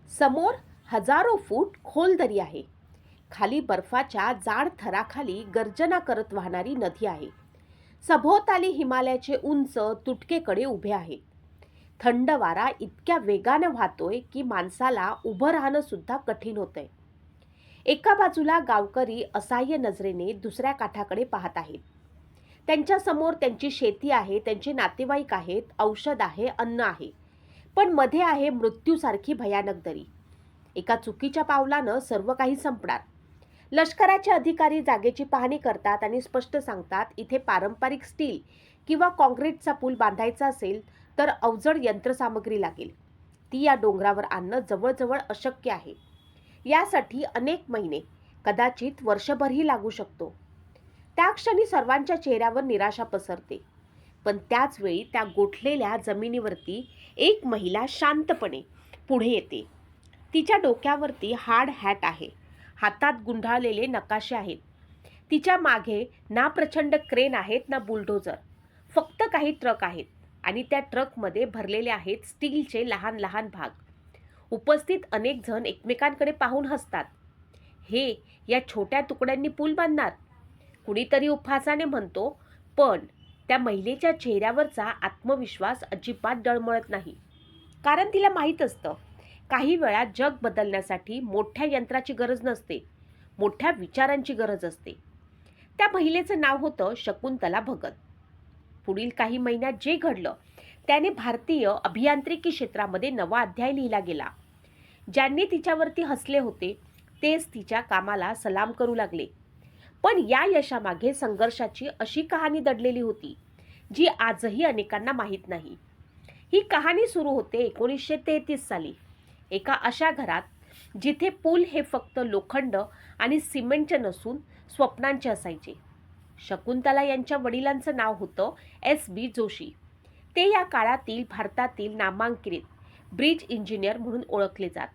समोर हजारो फूट खोल दरी आहे. खाली बर्फाच्या जाड थराखाली गर्जना करत वाहणारी नदी आहे. सभोवताली हिमालयाचे उंच तुटकेकडे उभे आहेत. थंड वारा इतक्या वेगाने वाहतोय की माणसाला उभं राहणं सुद्धा कठीण होतंय. एका बाजूला गावकरी असहाय्य नजरेने दुसऱ्या काठाकडे पाहत आहेत. त्यांच्या समोर त्यांची शेती आहे, त्यांचे नातेवाईक आहेत, औषध आहे, अन्न आहे. पण मध्ये आहे मृत्यूसारखी भयानक दरी. एका चुकीच्या पावलानं सर्व काही संपणार. लष्कराचे अधिकारी जागेची पाहणी करतात आणि स्पष्ट सांगतात, इथे पारंपरिक स्टील किंवा कॉन्क्रीटचा पूल बांधायचा असेल तर अवजड यंत्रसामग्री लागेल. ती या डोंगरावर आणणं जवळजवळ अशक्य आहे. यासाठी अनेक महिने, कदाचित वर्षभरही लागू शकतो. त्या क्षणी सर्वांच्या चेहऱ्यावर निराशा पसरते. पण त्याच वेळी त्या गोठलेल्या जमिनीवरती एक महिला शांतपणे पुढे येते. तिच्या डोक्यावरती हार्ड हॅट आहे. हातात गुंडाळलेले नकाशे आहेत. तिच्या मागे ना प्रचंड क्रेन आहेत ना बुलडोझर. फक्त काही ट्रक आहेत आणि त्या ट्रकमध्ये भरलेले आहेत स्टीलचे लहान लहान भाग. उपस्थित अनेक जण एकमेकांकडे पाहून हसतात. हे या छोट्या तुकड्यांनी पूल बांधणार? कुणीतरी उपहासाने म्हणतो. पण त्या महिलेच्या चेहऱ्यावरचा आत्मविश्वास अजिबात डळमळत नाही. कारण तिला माहीत असतं, काही वेळा जग बदलण्यासाठी मोठ्या यंत्राची गरज नसते, मोठ्या विचारांची गरज असते. त्या महिलेचं नाव होतं शकुंतला भगत. पुढील काही महिन्यात जे घडलं त्याने भारतीय अभियांत्रिकी क्षेत्रामध्ये नवा अध्याय लिहिला गेला. ज्यांनी तिच्यावरती हसले होते तेच तिच्या कामाला सलाम करू लागले. पण या यशामागे संघर्षाची अशी कहाणी दडलेली होती जी आजही अनेकांना माहीत नाही. ही कहाणी सुरू होते 1933 साली, एका अशा घरात जिथे पूल हे फक्त लोखंड आणि सिमेंटचे नसून स्वप्नांचे असायचे. शकुंतला यांच्या वडिलांचं नाव होतं S.B. जोशी. ते या काळातील भारतातील नामांकित ब्रिज इंजिनियर म्हणून ओळखले जात.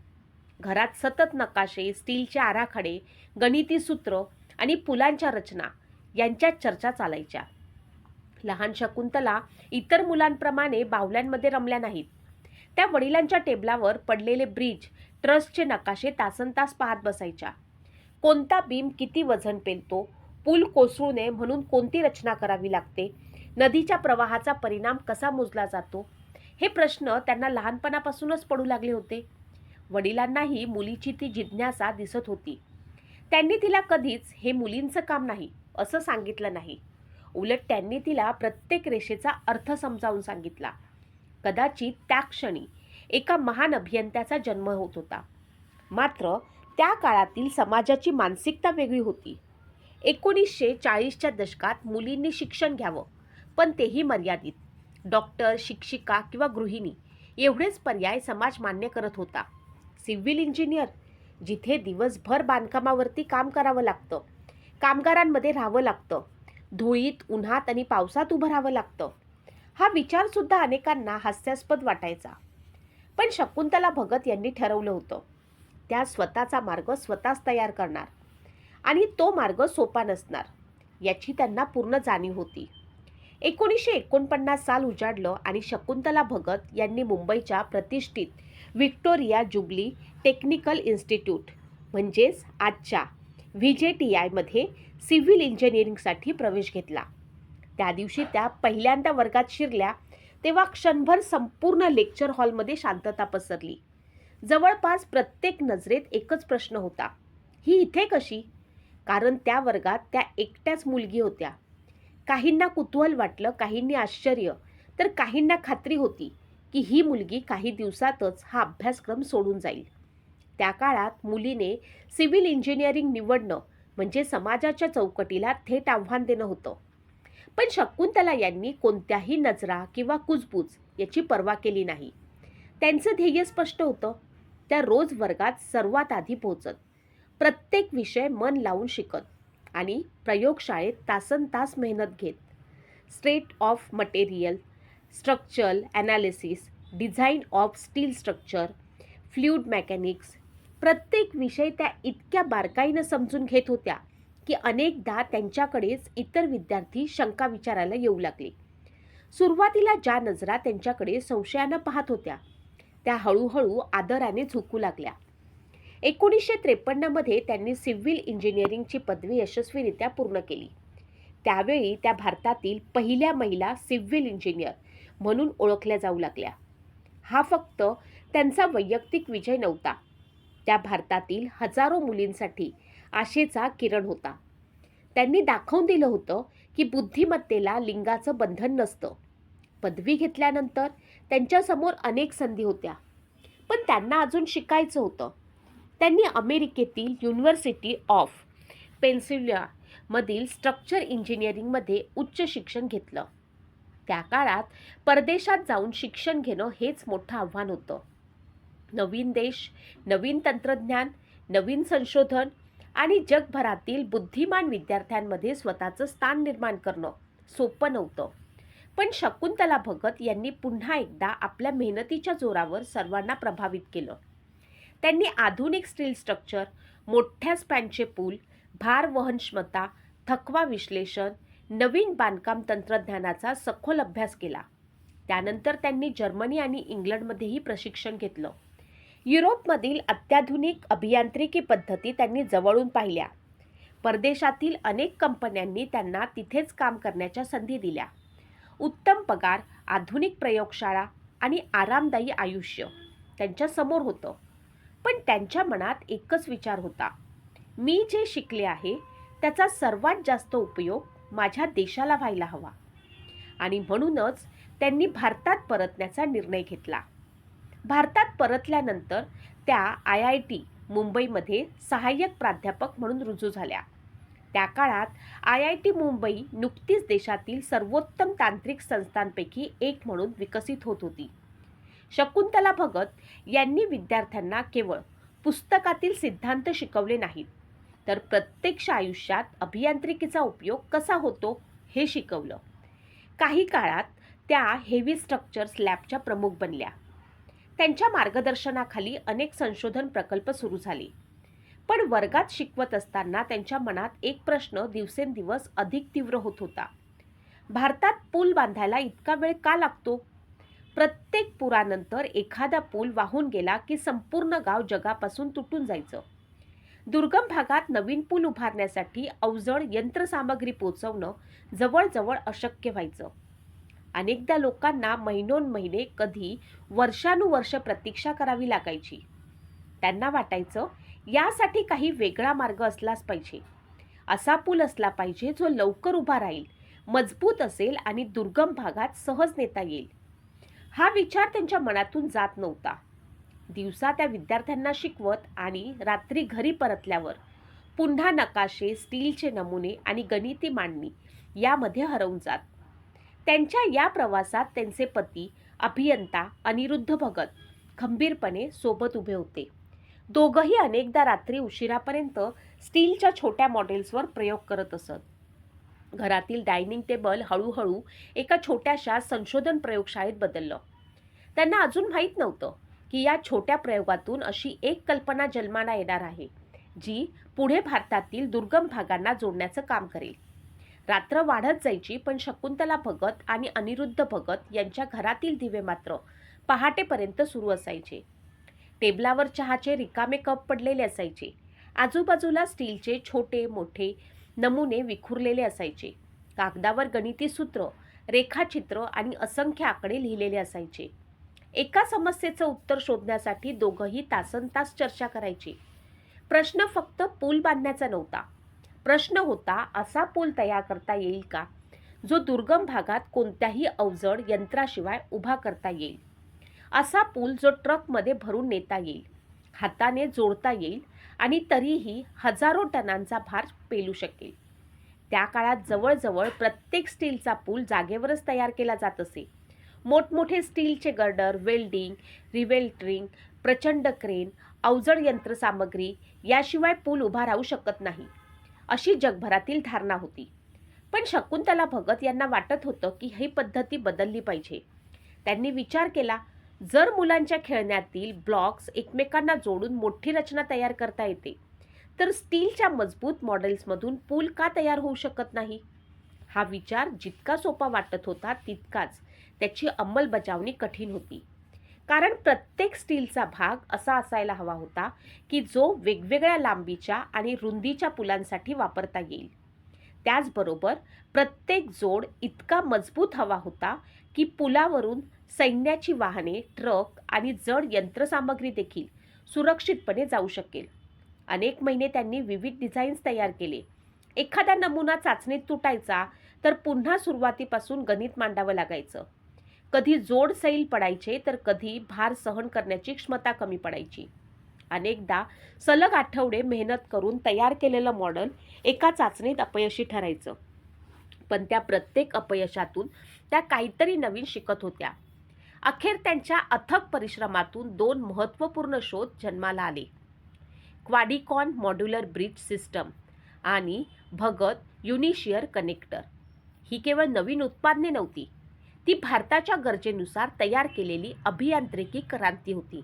घरात सतत नकाशे, स्टीलचे आराखडे, गणिती सूत्र आणि पुलांच्या रचना यांच्या चर्चा चालायच्या. लहान शकुंतला इतर मुलांप्रमाणे बाहुल्यांमध्ये रमल्या नाहीत. त्या वडिलांच्या टेबलावर पडलेले ब्रिज ट्रस्टचे नकाशे तासनतास पाहत बसायच्या. कोणता बीम किती वजन पेलतो, पूल कोसळू नये म्हणून कोणती रचना करावी लागते, नदीच्या प्रवाहाचा परिणाम कसा मोजला जातो, हे प्रश्न त्यांना लहानपणापासूनच पडू लागले होते. वडिलांनाही मुलीची ती जिज्ञासा दिसत होती. त्यांनी तिला कधीच हे मुलींचं काम नाही असं सांगितलं नाही. उलट त्यांनी तिला प्रत्येक रेषेचा अर्थ समजावून सांगितला. कदाचित त्या क्षणी एका महान अभियंत्याचा जन्म होत होता. मात्र त्या काळातील समाजाची मानसिकता वेगळी होती. 1940च्या दशकात मुलींनी शिक्षण घ्यावं, पण तेही मर्यादित. डॉक्टर, शिक्षिका किंवा गृहिणी एवढेच पर्याय समाज मान्य करत होता. सिव्हिल इंजिनियर, जिथे दिवसभर बांधकामावरती काम करावं लागतं, कामगारांमध्ये राहावं लागतं, धुळीत, उन्हात आणि पावसात उभं राहावं लागतं, हा विचारसुद्धा अनेकांना हास्यास्पद वाटायचा. पण शकुंतला भगत यांनी ठरवलं होतं, त्या स्वतःचा मार्ग स्वतःच तयार करणार आणि तो मार्ग सोपा नसणार याची त्यांना पूर्ण जाणीव होती. 1949 साल उजाडलं आणि शकुंतला भगत यांनी मुंबईच्या प्रतिष्ठित व्हिक्टोरिया जुबली टेक्निकल इन्स्टिट्यूट म्हणजेच आजच्या VJTI मध्ये सिव्हिल इंजिनिअरिंगसाठी प्रवेश घेतला. त्या दिवशी त्या पहिल्यांदा वर्गात शिरल्या तेव्हा क्षणभर संपूर्ण लेक्चर हॉलमध्ये शांतता पसरली. जवळपास प्रत्येक नजरेत एकच प्रश्न होता, ही इथे कशी? कारण त्या वर्गात त्या एकट्याच मुलगी होत्या. काहींना कुतूहल वाटलं, काहींनी आश्चर्य, तर काहींना खात्री होती की ही मुलगी काही दिवसातच हा अभ्यासक्रम सोडून जाईल. त्या काळात मुलीने सिव्हिल इंजिनिअरिंग निवडणं म्हणजे समाजाच्या चौकटीला थेट आव्हान देणं होतं. पण शकुंतला यांनी कोणत्याही नजरा किंवा कुजबूज याची पर्वा केली नाही. त्यांचं ध्येय स्पष्ट होतं. त्या रोज वर्गात सर्वात आधी पोहोचत, प्रत्येक विषय मन लावून शिकत आणि प्रयोगशाळेत तासनतास मेहनत घेत. State of material, structural analysis, design of steel structure, fluid mechanics, प्रत्येक विषय त्या इतक्या बारकाईनं समजून घेत होत्या की अनेकदा त्यांच्याकडेच इतर विद्यार्थी शंका विचारायला येऊ लागले. सुरुवातीला ज्या नजरा त्यांच्याकडे संशयानं पाहत होत्या त्या हळूहळू आदराने झुकू लागल्या. 1953 त्यांनी सिव्हिल इंजिनिअरिंगची पदवी यशस्वीरित्या पूर्ण केली. त्यावेळी त्या भारतातील पहिल्या महिला सिव्हिल इंजिनियर म्हणून ओळखल्या जाऊ लागल्या. हा फक्त त्यांचा वैयक्तिक विजय नव्हता, त्या भारतातील हजारो मुलींसाठी आशेचा किरण होता. त्यांनी दाखवून दिलं होतं की बुद्धिमत्तेला लिंगाचं बंधन नसतं. पदवी घेतल्यानंतर त्यांच्यासमोर अनेक संधी होत्या, पण त्यांना अजून शिकायचं होतं. त्यांनी अमेरिकेतील युनिव्हर्सिटी ऑफ पेन्सिल्व्हेनिया मधील स्ट्रक्चर इंजिनिअरिंगमध्ये उच्च शिक्षण घेतलं. त्या काळात परदेशात जाऊन शिक्षण घेणं हेच मोठं आव्हान होतं. नवीन देश, नवीन तंत्रज्ञान, नवीन संशोधन आणि जगभरातील बुद्धिमान विद्यार्थ्यांमध्ये स्वतःचं स्थान निर्माण करणं सोपं नव्हतं. पण शकुंतला भगत यांनी पुन्हा एकदा आपल्या मेहनतीच्या जोरावर सर्वांना प्रभावित केलं. त्यांनी आधुनिक स्टील स्ट्रक्चर, मोठ्या स्पॅनचे पूल, भार वहन क्षमता, थकवा विश्लेषण, नवीन बांधकाम तंत्रज्ञानाचा सखोल अभ्यास केला. त्यानंतर त्यांनी जर्मनी आणि इंग्लंडमध्येही प्रशिक्षण घेतलं. युरोपमधील अत्याधुनिक अभियांत्रिकी पद्धती त्यांनी जवळून पाहिल्या. परदेशातील अनेक कंपन्यांनी त्यांना तिथेच काम करण्याच्या संधी दिल्या. उत्तम पगार, आधुनिक प्रयोगशाळा आणि आरामदायी आयुष्य त्यांच्या समोर होतं. पण त्यांच्या मनात एकच विचार होता, मी जे शिकले आहे त्याचा सर्वात जास्त उपयोग माझ्या देशाला व्हायला हवा. आणि म्हणूनच त्यांनी भारतात परतण्याचा निर्णय घेतला. भारतात परतल्यानंतर त्या IIT मुंबईमध्ये सहाय्यक प्राध्यापक म्हणून रुजू झाल्या. त्या काळात IIT मुंबई नुकतीच देशातील सर्वोत्तम तांत्रिक संस्थांपैकी एक म्हणून विकसित होत होती. शकुंतला भगत यांनी विद्यार्थ्यांना केवळ पुस्तकातील सिद्धांत शिकवले नाहीत, तर प्रत्यक्ष आयुष्यात अभियांत्रिकीचा उपयोग कसा होतो हे शिकवलं. काही काळात त्या हेवी स्ट्रक्चर्स लॅबच्या प्रमुख बनल्या. त्यांच्या मार्गदर्शनाखाली अनेक संशोधन प्रकल्प सुरू झाले. पण वर्गात शिकवत असताना त्यांच्या मनात एक प्रश्न दिवसेंदिवस अधिक तीव्र होत होता. भारतात पूल बांधायला इतका वेळ का लागतो? प्रत्येक पुरानंतर एखादा पूल वाहून गेला की संपूर्ण गाव जगापासून तुटून जायचं. दुर्गम भागात नवीन पूल उभारण्यासाठी अवजड यंत्रसामग्री पोचवणं जवळजवळ अशक्य व्हायचं. अनेकदा लोकांना महिनोन्महिने, कधी वर्षानुवर्ष प्रतीक्षा करावी लागायची. त्यांना वाटायचं, यासाठी काही वेगळा मार्ग असलाच पाहिजे. असा पूल असला पाहिजे जो लवकर उभा राहील, मजबूत असेल आणि दुर्गम भागात सहज नेता येईल. हा विचार त्यांच्या मनातून जात नव्हता. दिवसा त्या विद्यार्थ्यांना शिकवत आणि रात्री घरी परतल्यावर पुन्हा नकाशे, स्टीलचे नमुने आणि गणिती मांडणी यामध्ये हरवून जात. त्यांच्या या प्रवासात त्यांचे पती अभियंता अनिरुद्ध भगत खंबीरपणे सोबत उभे होते. दोघंही अनेकदा रात्री उशिरापर्यंत स्टीलच्या छोट्या मॉडेल्सवर प्रयोग करत असत. घरातील डायनिंग टेबल हळूहळू एका छोट्याशा संशोधन प्रयोगशाळेत बदललं. त्यांना अजून माहीत नव्हतं की या छोट्या प्रयोगातून अशी एक कल्पना जन्माला येणार आहे, जी पुढे भारतातील दुर्गम भागांना जोडण्याचं काम करेल. रात्र वाढत जायची, पण शकुंतला भगत आणि अनिरुद्ध भगत यांच्या घरातील दिवे मात्र पहाटेपर्यंत सुरू असायचे. टेबलावर चहाचे रिकामे कप पडलेले असायचे. आजूबाजूला स्टीलचे छोटे मोठे नमुने विखुरलेले असायचे. कागदावर गणिती सूत्र, रेखाचित्र आणि असंख्य आकडे लिहिलेले असायचे. एका समस्येचं उत्तर शोधण्यासाठी दोघंही तासनतास चर्चा करायचे. प्रश्न फक्त पूल बांधण्याचा नव्हता. प्रश्न होता, असा पूल तयार करता येईल का जो दुर्गम भागात कोणत्याही अवजड यंत्राशिवाय उभा करता येईल? असा पूल जो ट्रकमध्ये भरून नेता येईल, हाताने जोडता येईल आणि तरीही हजारो टनांचा भार पेलू शकेल. त्या काळात जवळजवळ प्रत्येक स्टीलचा पूल जागेवरच तयार केला जात असे. मोठमोठे स्टीलचे गर्डर, वेल्डिंग, रिवेल्टरिंग, प्रचंड क्रेन, अवजड यंत्रसामग्री याशिवाय पूल उभा राहू शकत नाही, अशी जगभरातील धारणा होती. पण शकुंतला भगत यांना वाटत होतं की ही पद्धती बदलली पाहिजे. त्यांनी विचार केला, जर मुलांच्या खेळण्यातील ब्लॉक्स एकमेकांना जोडून मोठी रचना तयार करता येते, तर स्टीलच्या मजबूत मॉडेल्समधून पूल का तयार होऊ शकत नाही? हा विचार जितका सोपा वाटत होता, तितकाच त्याची अंमलबजावणी कठीण होती. कारण प्रत्येक स्टीलचा भाग असा असायला हवा होता की जो वेगवेगळ्या लांबीच्या आणि रुंदीच्या पुलांसाठी वापरता येईल. त्याचबरोबर प्रत्येक जोड इतका मजबूत हवा होता की पुलावरून सैन्याची वाहने, ट्रक आणि जड यंत्रसामग्री देखील सुरक्षितपणे जाऊ शकेल. अनेक महिने त्यांनी विविध डिझाईन्स तयार केले. एखादा नमुना चाचणीत तुटायचा तर पुन्हा सुरुवातीपासून गणित मांडावं लागायचं. कधी जोड सैल पडायचे तर कधी भार सहन करण्याची क्षमता कमी पडायची. अनेकदा सलग आठवडे मेहनत करून तयार केलेलं मॉडेल एका चाचणीत अपयशी ठरायचं. पण त्या प्रत्येक अपयशातून त्या काहीतरी नवीन शिकत होत्या. अखेर त्यांच्या अथक परिश्रमातून 2 महत्त्वपूर्ण शोध जन्माला आले. क्वाडिकॉन मॉड्युलर ब्रिज सिस्टम आणि भगत युनिशियर कनेक्टर. ही केवळ नवीन उत्पादने नव्हती, ती भारताच्या गरजेनुसार तयार केलेली अभियांत्रिकी क्रांती होती.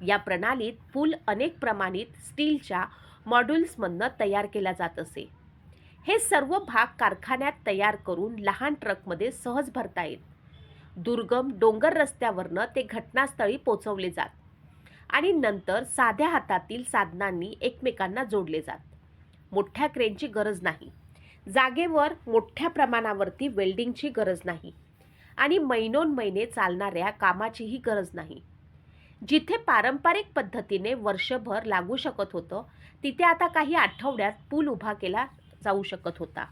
या प्रणालीत पूल अनेक प्रमाणित स्टीलच्या मॉड्यूल्समधनं तयार केला जात असे. हे सर्व भाग कारखान्यात तयार करून लहान ट्रकमध्ये सहज भरता येत. दुर्गम डोंगर रस्त्यावरनं ते घटनास्थळी पोचवले जात आणि नंतर साध्या हातातील साधनांनी एकमेकांना जोडले जात. मोठ्या क्रेनची गरज नाही, जागेवर मोठ्या प्रमाणावरती वेल्डिंगची गरज नाही आणि महिनोन्महिने चालणाऱ्या कामाचीही गरज नाही. जिथे पारंपरिक पद्धतीने वर्षभर लागू शकत होतं, तिथे आता काही आठवड्यात पूल उभा केला जाऊ शकत होता.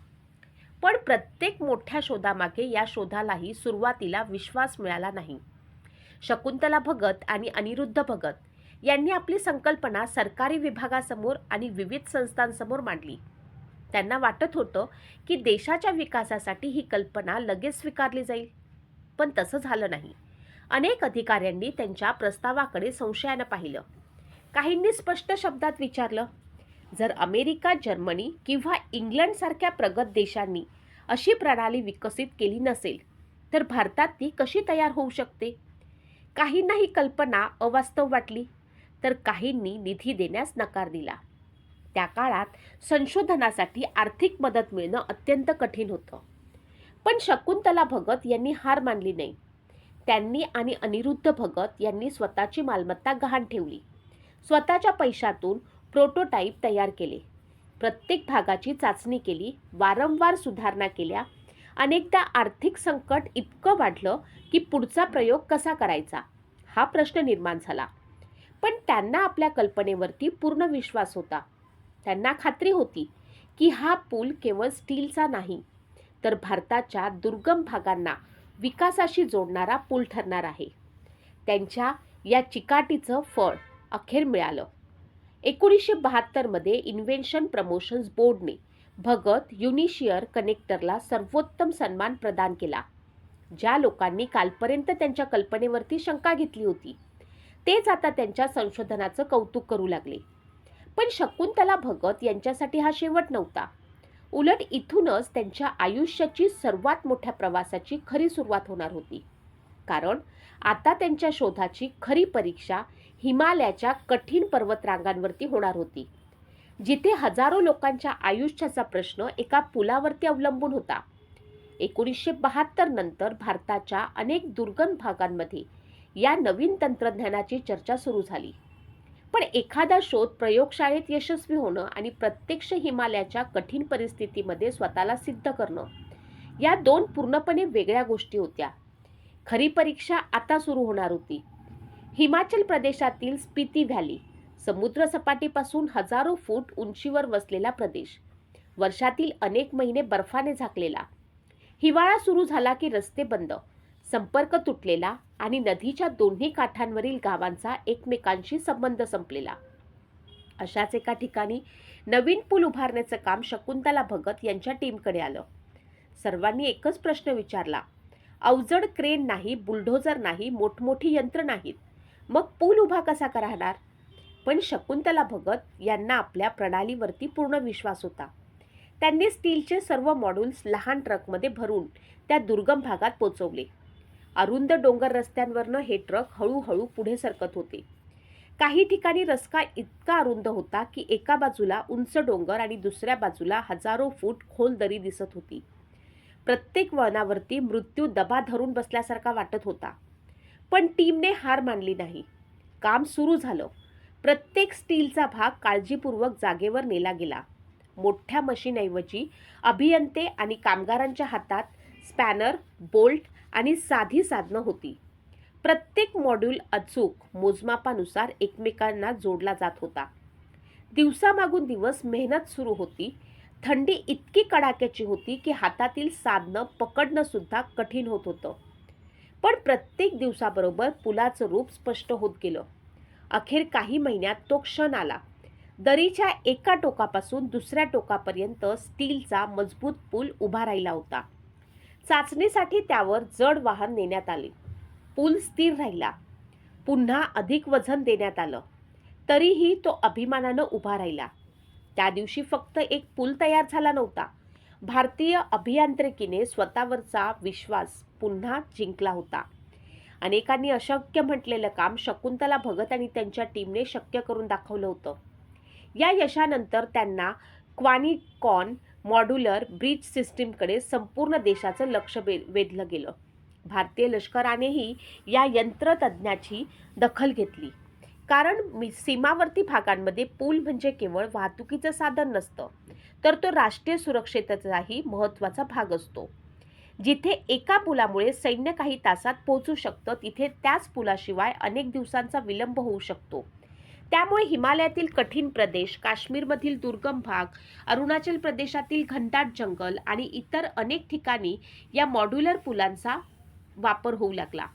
पण प्रत्येक मोठ्या शोधामागे या शोधालाही सुरुवातीला विश्वास मिळाला नाही. शकुंतला भगत आणि अनिरुद्ध भगत यांनी आपली संकल्पना सरकारी विभागासमोर आणि विविध संस्थांसमोर मांडली. त्यांना वाटत होतं की देशाच्या विकासासाठी ही कल्पना लगेच स्वीकारली जाईल, पण तसं झालं नाही. अनेक अधिकाऱ्यांनी त्यांच्या प्रस्तावाकडे संशयानं पाहिलं. काहींनी स्पष्ट शब्दात विचारलं, जर अमेरिका, जर्मनी किंवा इंग्लंडसारख्या प्रगत देशांनी अशी प्रणाली विकसित केली नसेल तर भारतात ती कशी तयार होऊ शकते? काहींना ही कल्पना अवास्तव वाटली तर काहींनी निधी देण्यास नकार दिला. त्या काळात संशोधनासाठी आर्थिक मदत मिळणं अत्यंत कठीण होतं. पण शकुंतला भगत यांनी हार मानली नाही. त्यांनी आणि अनिरुद्ध भगत यांनी स्वतःची मालमत्ता गहाण ठेवली. स्वतःच्या पैशातून प्रोटोटाईप तयार केले. प्रत्येक भागाची चाचणी केली, वारंवार सुधारणा केल्या. अनेकदा आर्थिक संकट इतकं वाढलं की पुढचा प्रयोग कसा करायचा हा प्रश्न निर्माण झाला. पण त्यांना आपल्या कल्पनेवरती पूर्ण विश्वास होता. त्यांना खात्री होती की हा पूल केवळ स्टीलचा नाही, तर भारताच्या दुर्गम भागांना विकासाशी जोडणारा पूल ठरणार आहे. त्यांच्या या चिकाटीचं फळ अखेर मिळालं. 1972 इन्व्हेन्शन प्रमोशन्स बोर्डने भगत युनिशियर कनेक्टरला सर्वोत्तम सन्मान प्रदान केला. ज्या लोकांनी कालपर्यंत त्यांच्या कल्पनेवरती शंका घेतली होती, तेच आता त्यांच्या संशोधनाचं कौतुक करू लागले. पण शकुंतला भगत यांच्यासाठी हा शेवट नव्हता. उलट इथूनच त्यांच्या आयुष्याची सर्वात मोठ्या प्रवासाची खरी सुरुवात होणार होती. कारण आता त्यांच्या शोधाची खरी परीक्षा हिमालयाच्या कठीण पर्वतरांगांवरती होणार होती, जिथे हजारो लोकांच्या आयुष्याचा प्रश्न एका पुलावरती अवलंबून होता. 1972 नंतर भारताच्या अनेक दुर्गम भागांमध्ये या नवीन तंत्रज्ञानाची चर्चा सुरू झाली. पण एखादा शोध प्रयोगशाळेत यशस्वी होणं आणि प्रत्यक्ष हिमालयाच्या कठीण परिस्थितीमध्ये स्वतःला सिद्ध करणं, या 2 पूर्णपणे वेगळ्या गोष्टी होत्या. खरी परीक्षा आता सुरू होणार होती. हिमाचल प्रदेशातील स्पिती व्हॅली, समुद्र सपाटीपासून हजारो फूट उंचीवर वसलेला प्रदेश, वर्षातील अनेक महिने बर्फाने झाकलेला. हिवाळा सुरू झाला की रस्ते बंद, संपर्क तुटलेला आणि नदीच्या दोन्ही काठांवरील गावांचा एकमेकांशी संबंध संपलेला. अशाच एका ठिकाणी नवीन पूल उभारण्याचं काम शकुंतला भगत यांच्या टीमकडे आलं. सर्वांनी एकच प्रश्न विचारला, अवजड क्रेन नाही, बुलडोझर नाही, मोठमोठी यंत्र नाहीत, मग पूल उभा कसा राहणार? पण शकुंतला भगत यांना आपल्या प्रणालीवरती पूर्ण विश्वास होता. त्यांनी स्टीलचे सर्व मॉड्यूल्स लहान ट्रकमध्ये भरून त्या दुर्गम भागात पोचवले. अरुंद डोंगर रस्त्यांवरनं हे ट्रक हळूहळू पुढे सरकत होते. काही ठिकाणी रस्ता इतका अरुंद होता की एका बाजूला उंच डोंगर आणि दुसऱ्या बाजूला हजारो फूट खोल दरी दिसत होती. प्रत्येक वळणावरती मृत्यू दबा धरून बसल्यासारखा वाटत होता. पण टीमने हार मानली नाही. काम सुरू झालं. प्रत्येक स्टीलचा भाग काळजीपूर्वक जागेवर नेला गेला. मोठ्या मशीनऐवजी अभियंते आणि कामगारांच्या हातात स्पॅनर, बोल्ट आणि साधी साधनं होती. प्रत्येक मॉड्यूल अचूक मोजमापानुसार एकमेकांना जोडला जात होता. दिवसामागून दिवस मेहनत सुरू होती. थंडी इतकी कडाक्याची होती की हातातील साधनं पकडणं सुद्धा कठीण होत होतं. पण प्रत्येक दिवसाबरोबर पुलाचं रूप स्पष्ट होत गेलं. अखेर काही महिन्यात तो क्षण आला. दरीच्या एका टोकापासून दुसऱ्या टोकापर्यंत स्टीलचा मजबूत पूल उभा राहिला होता. चाचणीसाठी त्यावर जड वाहन नेण्यात आले. पूल स्थिर राहिला. पुन्हा अधिक वजन देण्यात आलं. तरीही तो अभिमानानं उभा राहिला. त्या दिवशी फक्त एक पूल तयार झाला नव्हता. भारतीय अभियांत्रिकीने स्वतःवरचा विश्वास पुन्हा जिंकला होता. अनेकांनी अशक्य म्हटलेलं काम शकुंतला भगत आणि त्यांच्या टीमने शक्य करून दाखवलं होतं. या यशानंतर त्यांना क्वानिकॉन मॉड्युलर ब्रिज सिस्टीमकडे संपूर्ण देशाचं लक्ष वेधलं गेलं. भारतीय लष्करानेही या यंत्रतज्ञाची दखल घेतली. कारण सीमावर्ती भागांमध्ये पूल म्हणजे केवळ वाहतुकीचं साधन नसतं, तर तो राष्ट्रीय सुरक्षेचाही महत्त्वाचा भाग असतो. जिथे एका पुलामुळे सैन्य काही तासात पोहोचू शकतं, तिथे त्याच पुलाशिवाय अनेक दिवसांचा विलंब होऊ शकतो. त्यामुळे हिमालयातील कठीण प्रदेश, काश्मीरमधील दुर्गम भाग, अरुणाचल प्रदेशातील घनदाट जंगल आणि इतर अनेक ठिकाणी या मॉड्युलर पुलांचा वापर होऊ लागला.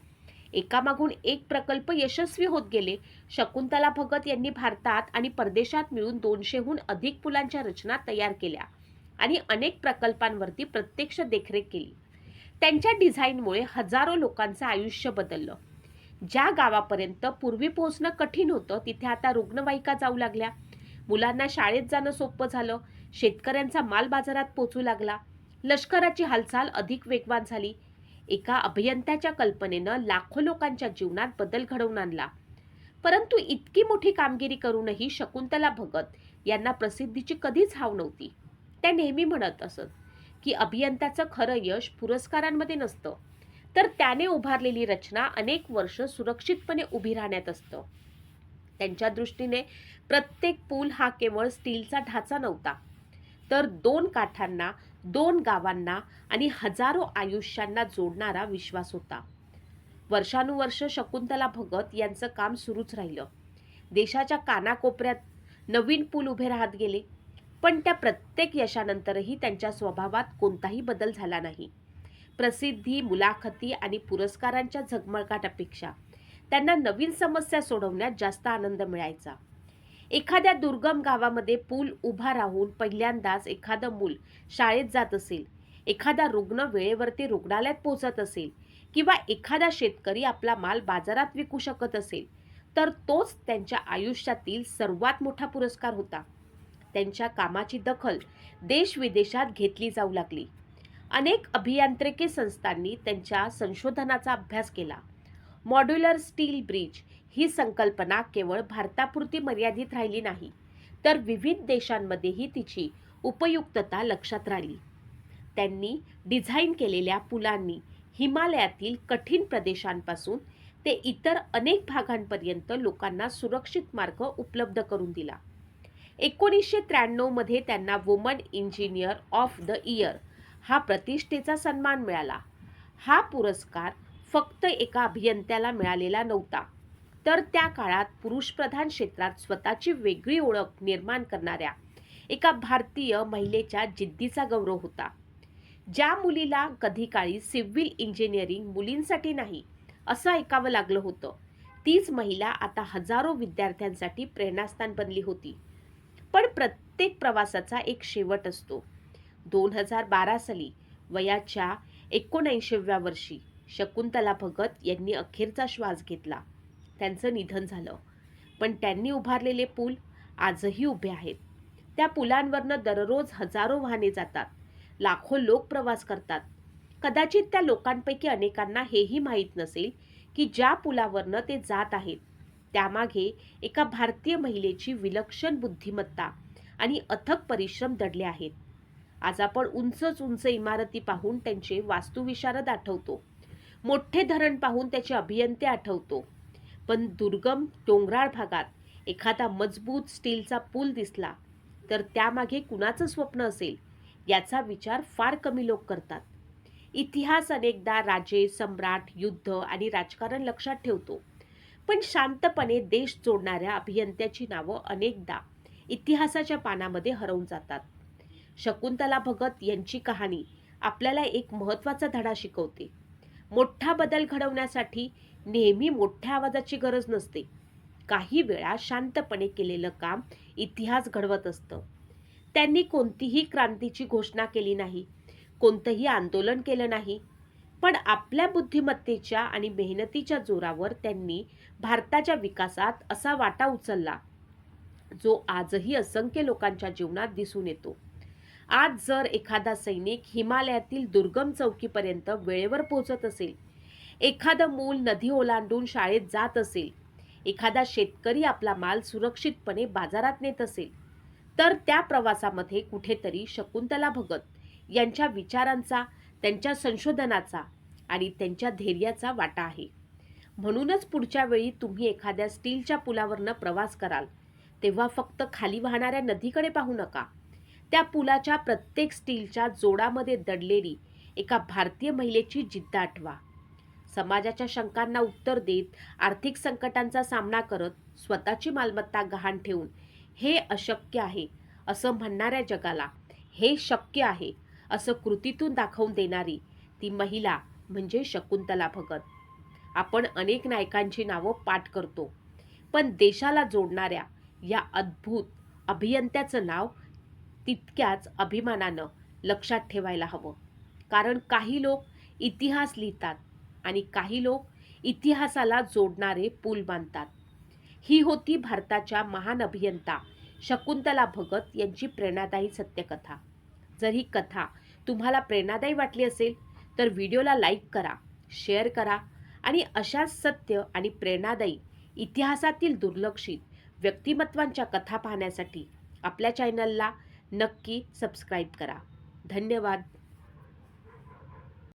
एकामागून एक प्रकल्प यशस्वी होत गेले. शकुंतला भगत यांनी भारतात आणि परदेशात मिळून 200हून अधिक पुलांच्या रचना तयार केल्या आणि अनेक प्रकल्पांवरती प्रत्यक्ष देखरेख केली. त्यांच्या डिझाईनमुळे हजारो लोकांचं आयुष्य बदललं. ज्या गावापर्यंत पूर्वी पोहोचणं कठीण होतं, तिथे आता रुग्णवाहिका जाऊ लागल्या. मुलांना शाळेत जाणं सोपं झालं. शेतकऱ्यांचा माल बाजारात पोहोचू लागला. लष्कराची हालचाल अधिक वेगवान झाली. एका अभियंत्याच्या कल्पनेनं लाखो लोकांच्या जीवनात बदल घडवून आणला. परंतु इतकी मोठी कामगिरी करूनही शकुंतला भगत यांना प्रसिद्धीची कधीच हाव नव्हती. त्या नेहमी म्हणत असत की अभियंत्याचं खरं यश पुरस्कारांमध्ये नसतं, तर त्याने उभारलेली रचना अनेक वर्ष सुरक्षितपणे उभी राहण्यात असतं. त्यांच्या दृष्टीने प्रत्येक पूल हा केवळ स्टीलचा ढाचा नव्हता, तर 2 काठांना, 2 गावांना आणि हजारो आयुष्यांना जोडणारा विश्वास होता. वर्षानुवर्ष शकुंतला भगत यांचं काम सुरूच राहिलं. देशाच्या कानाकोपऱ्यात नवीन पूल उभे राहत गेले. पण त्या प्रत्येक यशानंतरही त्यांच्या स्वभावात कोणताही बदल झाला नाही. प्रसिद्धी, मुलाखती आणि पुरस्कारांच्या झगमगाटापेक्षा त्यांना नवीन समस्या सोडवण्यात जास्त आनंद मिळायचा. एखाद्या दुर्गम गावामध्ये पूल उभा राहून पहिल्यांदाच एखादं मूल शाळेत जात असेल, एखादा रुग्ण वेळेवरती रुग्णालयात पोहोचत असेल किंवा एखादा शेतकरी आपला माल बाजारात विकू शकत असेल, तर तोच त्यांच्या आयुष्यातील सर्वात मोठा पुरस्कार होता. त्यांच्या कामाची दखल देश-विदेशात घेतली जाऊ लागली. अनेक अभियांत्रिकी संस्थांनी त्यांच्या संशोधनाचा अभ्यास केला. मॉड्युलर स्टील ब्रिज ही संकल्पना केवळ भारतापुरती मर्यादित राहिली नाही, तर विविध देशांमध्येही तिची उपयुक्तता लक्षात राहिली. त्यांनी डिझाईन केलेल्या पुलांनी हिमालयातील कठीण प्रदेशांपासून ते इतर अनेक भागांपर्यंत लोकांना सुरक्षित मार्ग उपलब्ध करून दिला. 1993 मध्ये त्यांना woman engineer of the year हा प्रतिष्ठेचा सन्मान मिळाला. हा पुरस्कार फक्त एका अभियंत्याला मिळालेला नव्हता, तर त्या काळात पुरुषप्रधान क्षेत्रात स्वतःची वेगळी ओळख निर्माण करणाऱ्या एका भारतीय महिलेच्या जिद्दीचा गौरव होता. ज्या मुलीला कधी काळी सिव्हिल इंजिनिअरिंग मुलींसाठी नाही असं ऐकावं लागलं होतं, तीच महिला आता हजारो विद्यार्थ्यांसाठी प्रेरणास्थान बनली होती. पण प्रत्येक प्रवासाचा एक शेवट असतो. 2012 साली वयाच्या 79व्या वर्षी शकुंतला भगत यांनी अखेरचा श्वास घेतला. त्यांचं निधन झालं. पण त्यांनी उभारलेले पूल आजही उभे आहेत. त्या पुलांवरनं दररोज हजारो वाहने जातात. लाखो लोक प्रवास करतात. कदाचित त्या लोकांपैकी अनेकांना हेही माहीत नसेल की ज्या पुलावरनं ते जात आहेत, त्यामागे एका भारतीय महिलेची विलक्षण बुद्धिमत्ता आणि अथक परिश्रम दडले आहेत. आज आपण उंच उंच इमारती पाहून त्यांचे वास्तुविशारद आठवतो. मोठे धरण पाहून त्याचे अभियंते आठवतो, पण दुर्गम डोंगराळ भागात एखादा मजबूत स्टीलचा पूल दिसला तर त्यामागे कुणाचं स्वप्न असेल याचा विचार फार कमी लोक करतात. इतिहास अनेकदा राजे, सम्राट, युद्ध आणि राजकारण लक्षात ठेवतो, पण शांतपणे देश जोडणाऱ्या अभियंत्याची नावं अनेकदा इतिहासाच्या पानामध्ये हरवून जातात. शकुंतला भगत यांची कहाणी आपल्याला एक महत्त्वाचा धडा शिकवते. मोठा बदल घडवण्यासाठी नेहमी मोठ्या आवाजाची गरज नसते. काही वेळा शांतपणे केलेलं काम इतिहास घडवत असतं. त्यांनी कोणतीही क्रांतीची घोषणा केली नाही, कोणतंही आंदोलन केलं नाही, पण आपल्या बुद्धिमत्तेच्या आणि मेहनतीच्या जोरावर त्यांनी भारताच्या विकासात असा वाटा उचलला जो आजही असंख्य लोकांच्या जीवनात दिसून येतो. आज जर एखादा सैनिक हिमालयातील दुर्गम चौकीपर्यंत वेळेवर पोहोचत असेल, एखादं मूल नदी ओलांडून शाळेत जात असेल, एखादा शेतकरी आपला माल सुरक्षितपणे बाजारात नेत असेल, तर त्या प्रवासामध्ये कुठेतरी शकुंतला भगत यांच्या विचारांचा, त्यांच्या संशोधनाचा आणि त्यांच्या धैर्याचा वाटा आहे. म्हणूनच पुढच्या वेळी तुम्ही एखाद्या स्टीलच्या पुलावरनं प्रवास कराल तेव्हा फक्त खाली वाहणाऱ्या नदीकडे पाहू नका. त्या पुलाच्या प्रत्येक स्टीलच्या जोडामध्ये दडलेली एका भारतीय महिलेची जिद्द आठवा. समाजाच्या शंकांना उत्तर देत, आर्थिक संकटांचा सामना करत, स्वतःची मालमत्ता गहाण ठेवून हे अशक्य आहे असं म्हणणाऱ्या जगाला हे शक्य आहे असं कृतीतून दाखवून देणारी ती महिला म्हणजे शकुंतला भगत. आपण अनेक नायकांची नावं पाठ करतो, पण देशाला जोडणाऱ्या या अद्भुत अभियंत्याचं नाव तितक्याच अभिमानानं लक्षात ठेवायला हवं. कारण काही लोक इतिहास लिहितात आणि काही लोक इतिहासाला जोडणारे पूल बांधतात. ही होती भारताच्या महान अभियंता शकुंतला भगत यांची प्रेरणादायी सत्यकथा. जर ही कथा तुम्हाला प्रेरणादायी वाटली असेल तर व्हिडिओला लाईक करा, शेअर करा आणि अशाच सत्य आणि प्रेरणादायी इतिहासातील दुर्लक्षित व्यक्तिमत्वांच्या कथा पाहण्यासाठी आपल्या चॅनलला नक्की सबस्क्राईब करा. धन्यवाद.